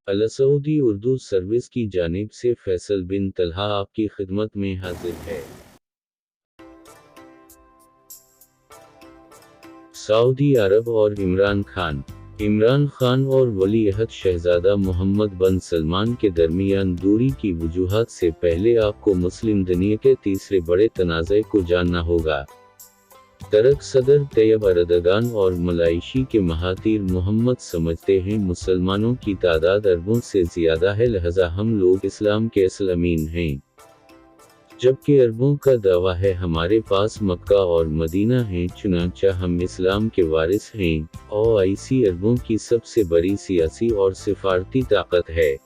अलसऊदी Urdu service की जानिब से फैसल बिन तलहा आपकी खिदमत में हाजिर है। सऊदी अरब और इमरान खान और वली अहद शहजादा मोहम्मद बिन सलमान के दरमियान दूरी की वजूहात से पहले आपको मुस्लिम दुनिया के तीसरे बड़े तनाज़े को जानना होगा। तुर्क सदर तैयब एर्दोगान और मलाइशी के महातीर मोहम्मद समझते हैं मुसलमानों की तादाद अरबों से ज़्यादा है, लिहाजा हम लोग इस्लाम के असल अमीन हैं। जबकि अरबों का दावा है हमारे पास मक्का और मदीना हैं, चुनांचे हम इस्लाम के वारिस हैं। ओआईसी अरबों की सबसे बड़ी सियासी और सिफारती ताकत है।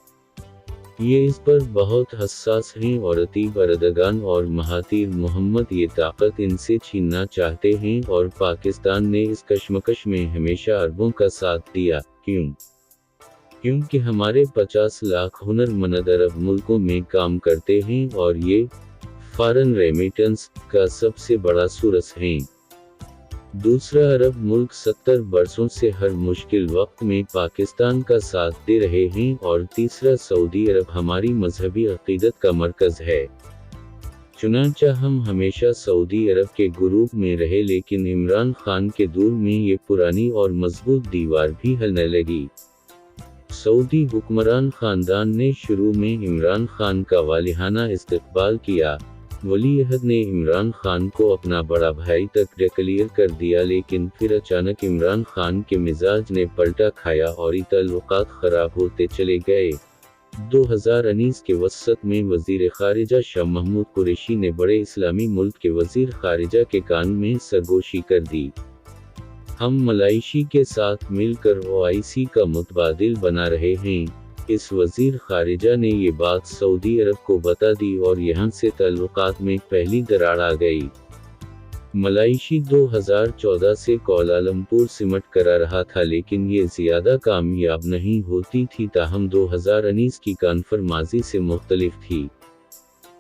ये इस पर बहुत हसास हैं और अतीब एर्दोगान और महातीर मोहम्मद ये ताकत इनसे छीनना चाहते हैं और पाकिस्तान ने इस कशमकश में हमेशा अरबों का साथ दिया। क्योंकि हमारे 50 लाख हुनरमंद अरब मुल्कों में काम करते हैं और ये फॉरेन रेमिटेंस का सबसे बड़ा सोर्स हैं। दूसरा अरब मुल्क 70 बरसों से हर मुश्किल वक्त में पाकिस्तान का साथ दे रहे हैं और तीसरा सऊदी अरब हमारी मजहबी अकीदत का मरकज़ है। चुनांचे हम हमेशा सऊदी अरब के ग्रुप में रहे, लेकिन इमरान खान के दौर में ये पुरानी और मजबूत दीवार भी हिलने लगी। सऊदी हुक्मरान खानदान ने शुरू में इमरान खान का वालिहाना इस्तकबाल किया। वली अहद ने इमरान खान को अपना बड़ा भाई तक डिक्लेयर कर दिया, लेकिन फिर अचानक इमरान खान के मिजाज ने पलटा खाया और ताल्लुकात खराब होते चले गए। 2019 के वसत में वजीर खारिजा शाह महमूद कुरैशी ने बड़े इस्लामी मुल्क के वजीर खारिजा के कान में सरगोशी कर दी। हम मलाइशी के साथ मिलकर ओआईसी का मुतबादिल बना रहे हैं। इस वजीर खारिजा ने ये बात सऊदी अरब को बता दी और यहाँ से ताल्लुकात में पहली दरार आ गई। मलाइशी 2014 से कोलालमपुर सिमट करा रहा था, लेकिन ये ज़्यादा कामयाब नहीं होती थी। ताहम 2019 की कॉन्फरमाजी से मुख्तलिफ थी।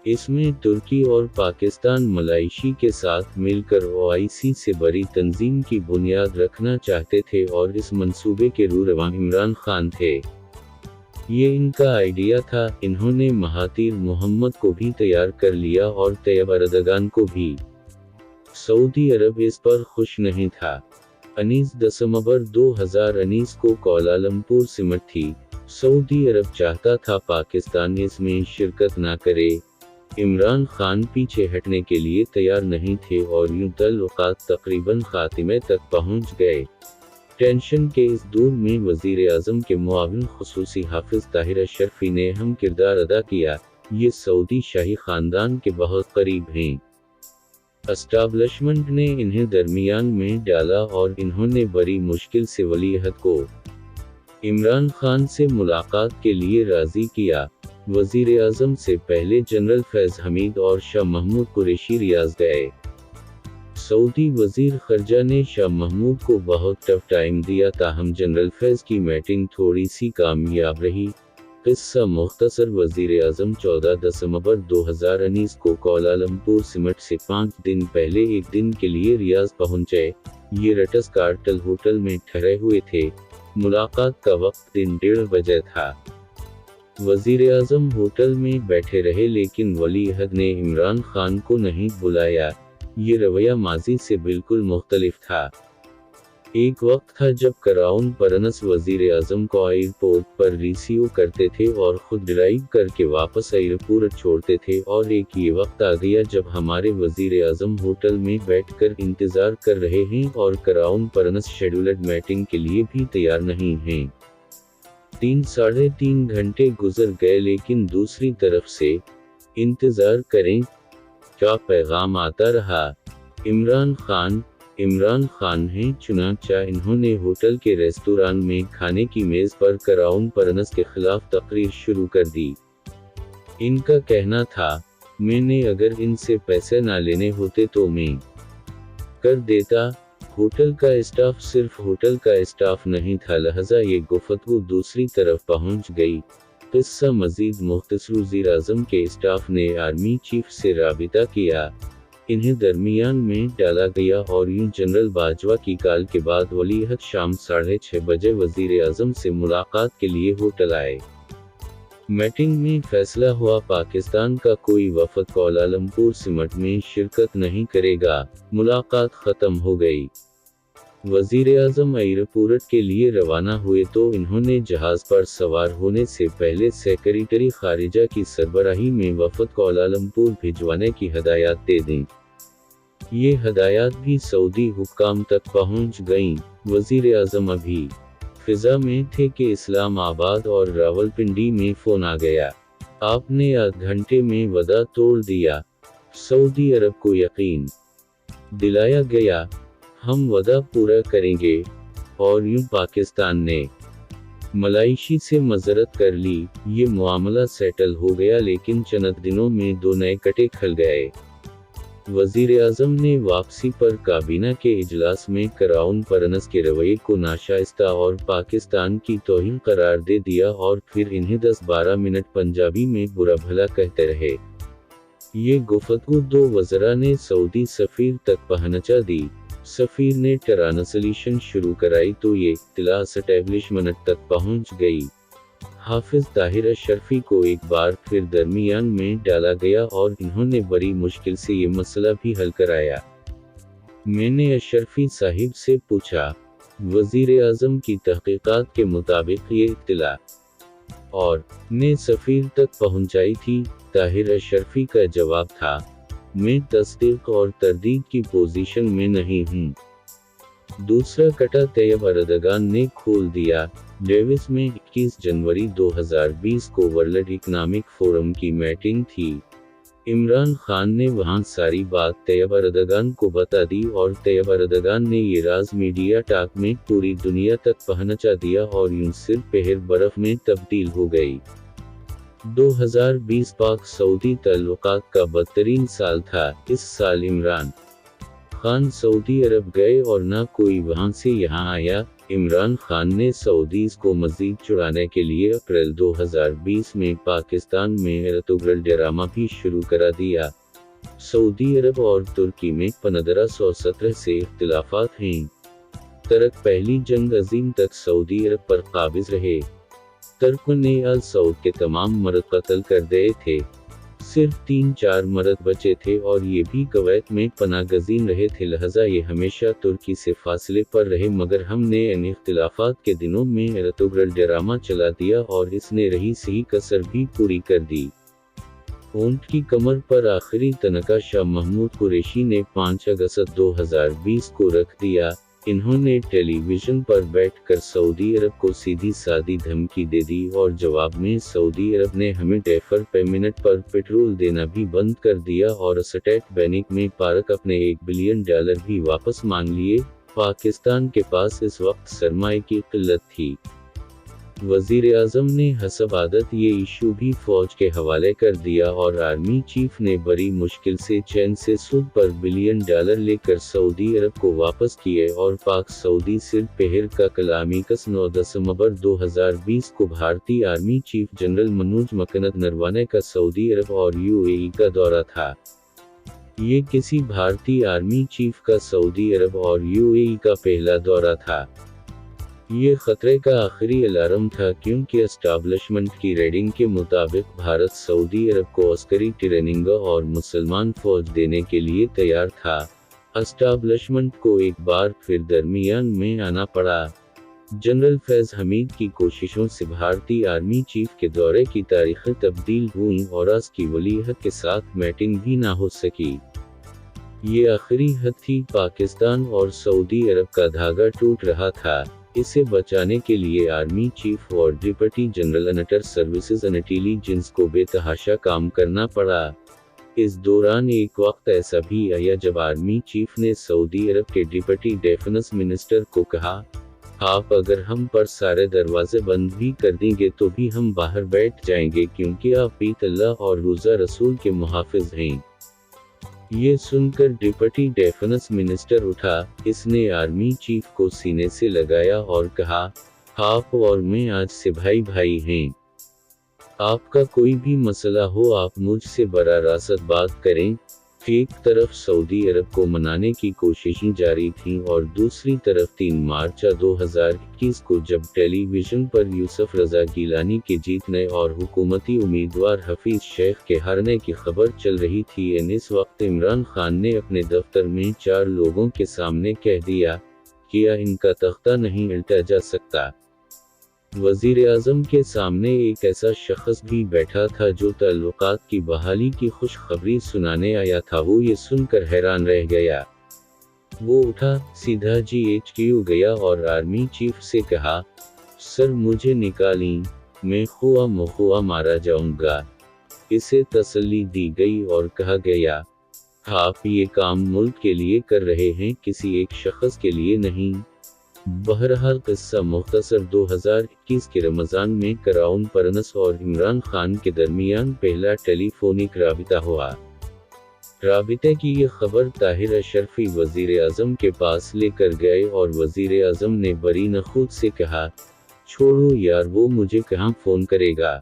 इसमें तुर्की और पाकिस्तान मलाइशी के साथ मिलकर ओआईसी से बड़ी तंजीम की बुनियाद रखना चाहते थे और इस मंसूबे के रूरवा इमरान खान थे। ये इनका आइडिया था। इन्होंने महातीर मोहम्मद को भी तैयार कर लिया और तैयब एर्दोगान को भी। सऊदी अरब इस पर खुश नहीं था। 19 दिसंबर 2019 को कोलालमपुर सिमट थी। सऊदी अरब चाहता था पाकिस्तान इसमें शिरकत ना करे। इमरान खान पीछे हटने के लिए तैयार नहीं थे और यूं ताल्लुकात तकरीबन खातिमे तक पहुंच गए। टेंशन के इस दौर में वजीर आज़म के मुआविन खुसूसी हाफिज ताहिर अशरफी ने अहम किरदार अदा किया। ये सऊदी शाही खानदान के बहुत करीब हैं। एस्टाब्लिशमेंट ने इन्हें दरमियान में डाला और इन्होंने बड़ी मुश्किल से वली अहद को इमरान खान से मुलाकात के लिए राज़ी किया। वजीर आज़म से पहले जनरल फैज़ हमीद और शाह महमूद कुरैशी रियाज गए। सऊदी वजीर खर्जा ने शाह महमूद को बहुत टफ टाइम दिया, ताहम जनरल फैज़ की मीटिंग थोड़ी सी कामयाब रही। किस्सा मुख्तसर, वजीर आज़म 14 दिसंबर 2019 को कोलालमपुर सिमट से 5 दिन पहले एक दिन के लिए रियाज पहुंचे। ये रटस कार्टल होटल में ठहरे हुए थे। मुलाकात का वक्त दिन 1:30 बजे था। वजीर आज़म होटल में बैठे रहे, लेकिन वली अहद ने इमरान खान को नहीं बुलाया। ये रवैया माजी से बिल्कुल मुख्तलिफ था। एक वक्त था जब क्राउन प्रिंस वजीर आज़म को एयरपोर्ट पर रिसीव करते थे और खुद ड्राइव करके वापस एयरपोर्ट छोड़ते थे, और एक ये वक्त आ गया जब हमारे वजीर आज़म होटल में बैठकर इंतज़ार कर रहे हैं और क्राउन प्रिंस शेड्यूल्ड मीटिंग के लिए भी तैयार नहीं हैं। 3 - 3.5 घंटे गुजर गए, लेकिन दूसरी तरफ से इंतज़ार करें क्या पैगाम आता रहा। इमरान खान हैं। चुनांचे इन्होंने होटल के रेस्तोरां में खाने की मेज़ पर क्राउन प्रिंस के खिलाफ तकरीर शुरू कर दी। इनका कहना था, मैंने अगर इनसे पैसे ना लेने होते तो मैं कर देता। होटल का स्टाफ सिर्फ होटल का स्टाफ नहीं था, लिहाजा ये गुफ्तगू दूसरी तरफ पहुंच गई। किस्सा मजीद मुख्तसर, वज़ीर आज़म के स्टाफ ने आर्मी चीफ से राबिता किया। इन्हें दरमियान में डाला गया और यूं जनरल बाजवा की कॉल के बाद वली अहद शाम 6:30 बजे वजीर आजम से मुलाकात के लिए होटल आए। मीटिंग में फैसला हुआ पाकिस्तान का कोई वफद कुआलालंपुर समिट में शिरकत नहीं करेगा। मुलाकात खत्म हो गई। वजीर आजम एयरपोर्ट के लिए रवाना हुए तो इन्होंने जहाज पर सवार होने से पहले सेक्रेटरी खारिजा की सरबराही में वफद कुआलालंपुर भिजवाने की हदायत दे दी। ये हदायत भी सऊदी हुक्काम तक पहुंच गईं। वजीर आजम अभी फिजा में थे कि इस्लामाबाद और रावलपिंडी में फोन आ गया। आपने आध घंटे में वदा तोड़ दिया। सऊदी अरब को यकीन दिलाया गया हम वदा पूरा करेंगे, और यूं पाकिस्तान ने मलाइशी से मज़रत कर ली। ये मामला सेटल हो गया, लेकिन चंद दिनों में दो नए कटे खल गए। वजीर आजम ने वापसी पर काबीना के इजलास में क्राउन प्रिंस के रवैये को नाशाइस्ता और पाकिस्तान की तौहीन करार दे दिया और फिर इन्हें 10-12 मिनट पंजाबी में बुरा भला कहते रहे। ये गुफ्तगू दो वज़रा ने सऊदी सफ़ीर तक पहुंचा दी। सफ़ीर ने ट्रांसलेशन शुरू कराई तो ये इत्तला एस्टेब्लिशमेंट तक पहुंच गई। हाफिज ताहिर अशरफी को एक बार फिर दरमियान में डाला गया और इन्होंने बड़ी मुश्किल से ये मसला भी हल कराया। मैंने अशरफी साहिब से पूछा, वजीर आजम की तहकीकात के मुताबिक ये इत्तला और ने सफ़ीर तक पहुंचाई थी। ताहिर अशरफी का जवाब था, मैं तस्दीक और तरदीद की पोजीशन में नहीं हूँ। दूसरा कटा तैयब अरदगान ने खोल दिया। डेविस में 21 जनवरी 2020 को वर्ल्ड इकनॉमिक फोरम की मीटिंग थी। इमरान खान ने वहां सारी बात तैयब अरदगान को बता दी और तैयब अरदगान ने ये राज मीडिया टॉक में पूरी दुनिया तक पहुंचा दिया और यूं सिर पहर बर्फ में तब्दील हो गई। 2020 पाक सऊदी ताल्लुकात का बदतरीन साल था। इस साल इमरान खान सऊदी अरब गए और न कोई वहां से यहाँ आया। इमरान खान ने सऊदीज को मजीद चुराने के लिए अप्रैल 2020 में पाकिस्तान में एर्तुगरल ड्रामा भी शुरू करा दिया। सऊदी अरब और तुर्की में 1517 से इख्तिलाफात हैं। तुर्क पहली जंग अजीम तक सऊदी अरब पर काबिज रहे। तुर्कों ने अल सऊद के तमाम मर्द कत्ल कर दिए थे। सिर्फ 3-4 मर्द बचे थे और ये भी कुवैत में पनागज़ीन रहे थे, लिहाजा ये हमेशा तुर्की से फासले पर रहे। मगर हमने इन इख्तिलाफात के दिनों में एर्तुगरल ड्रामा चला दिया और इसने रही सही कसर भी पूरी कर दी। ऊंट की कमर पर आखिरी तनका शाह महमूद कुरैशी ने 5 अगस्त 2020 को रख दिया। इन्होंने टेलीविजन पर बैठकर सऊदी अरब को सीधी सादी धमकी दे दी और जवाब में सऊदी अरब ने हमें $1 पर मिनट पर पेट्रोल देना भी बंद कर दिया और स्टेट बैंक में पार्क अपने $1 बिलियन भी वापस मांग लिए। पाकिस्तान के पास इस वक्त सरमाए की किल्लत थी। वजीर आजम ने हसब आदत ये इशू भी फौज के हवाले कर दिया और आर्मी चीफ ने बड़ी मुश्किल से चैन से सूद पर $1 बिलियन लेकर सऊदी अरब को वापस किए और पाक सऊदी सिर पहर का कलामी कस 9 दिसंबर 2020 को भारतीय army chief general Manoj Mukund Naravane का सऊदी अरब और यूएई का दौरा था। ये किसी भारतीय आर्मी चीफ का सऊदी अरब और यूएई का पहला दौरा था। ये खतरे का आखिरी अलार्म था, क्योंकि एस्टाब्लिशमेंट की रेटिंग के मुताबिक भारत सऊदी अरब को अस्करी ट्रेनिंग और मुसलमान फौज देने के लिए तैयार था। एस्टाब्लिशमेंट को एक बार फिर दरमियान में आना पड़ा। जनरल फैज़ हमीद की कोशिशों से भारतीय आर्मी चीफ के दौरे की तारीखें तब्दील हुईं और आज की वली अहद के साथ मीटिंग भी ना हो सकी। ये आखिरी हद थी। पाकिस्तान और सऊदी अरब का धागा टूट रहा था। इसे बचाने के लिए आर्मी चीफ और deputy general inter services intelligence को बेतहाशा काम करना पड़ा। इस दौरान एक वक्त ऐसा भी आया जब आर्मी चीफ ने सऊदी अरब के डिप्टी डिफेंस मिनिस्टर को कहा, आप अगर हम पर सारे दरवाजे बंद भी कर देंगे तो भी हम बाहर बैठ जाएंगे, क्योंकि आप अल्लाह और रोज़ा रसूल के मुहाफिज हैं। ये सुनकर डिप्टी डिफेंस मिनिस्टर उठा। इसने आर्मी चीफ को सीने से लगाया और कहा, आप और मैं आज से भाई भाई हैं। आपका कोई भी मसला हो आप मुझसे बराह रास्त बात करें। एक तरफ सऊदी अरब को मनाने की कोशिशें जारी थीं और दूसरी तरफ 3 मार्च 2021 को जब टेलीविजन पर यूसुफ रजा गिलानी के जीतने और हुकूमती उम्मीदवार हफीज शेख के हारने की खबर चल रही थी, इस वक्त इमरान खान ने अपने दफ्तर में 4 लोगों के सामने कह दिया कि इनका तख्ता नहीं उल्टा जा सकता। वज़ीर-ए-आज़म के सामने एक ऐसा शख्स भी बैठा था जो ताल्लुकात की बहाली की खुशखबरी सुनाने आया था। वो ये सुनकर हैरान रह गया। वो उठा, सीधा GHQ गया और आर्मी चीफ से कहा, सर मुझे निकालें, मैं खुआ मखुआ मारा जाऊंगा। इसे तसल्ली दी गई और कहा गया, आप ये काम मुल्क के लिए कर रहे हैं, किसी एक शख्स के लिए नहीं। बहरहाल किस्सा मुख्तसर 2021 के रमज़ान में क्राउन प्रिंस और इमरान खान के दरमियान पहला टेलीफोनिक राबिता हुआ। राबिते की ये खबर ताहिर अशरफी वज़ीर-ए-आज़म के पास लेकर गए और वज़ीर-ए-आज़म ने बरी नखूत से कहा, छोड़ो यार, वो मुझे कहाँ फ़ोन करेगा।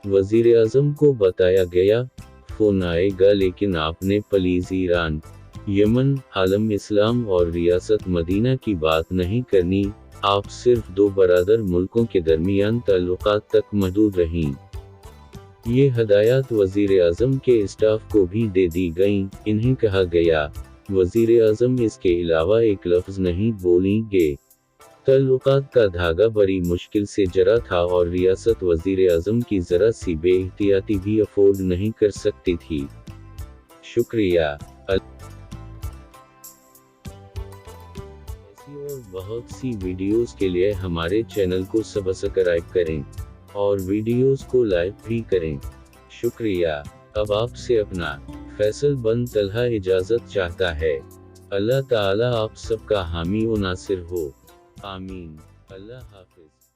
वज़ीर-ए-आज़म को बताया गया, फ़ोन आएगा लेकिन आपने प्लीज़ ईरान, यमन, आलम इस्लाम और रियासत मदीना की बात नहीं करनी, आप सिर्फ 2 बरादर मुल्कों के दरमियान ताल्लुकात तक महदूद रहीं। ये हदायत वज़ीर-ए-आज़म के स्टाफ को भी दे दी गईं। इन्हें कहा गया, वज़ीर-ए-आज़म इसके अलावा एक लफ्ज़ नहीं बोलेंगे। ताल्लुकात का धागा बड़ी मुश्किल से जरा था और रियासत वज़ीर-ए-आज़म की ज़रा सी बेइख्तियाती भी अफोर्ड नहीं कर सकती थी। शुक्रिया। और बहुत सी वीडियोस के लिए हमारे चैनल को सब्सक्राइब करें और वीडियोस को लाइक भी करें। शुक्रिया। अब आपसे अपना फैसल बन तलहा इजाज़त चाहता है। अल्लाह ताला आप सबका हामी व नासिर हो। आमीन। अल्लाह हाफिज।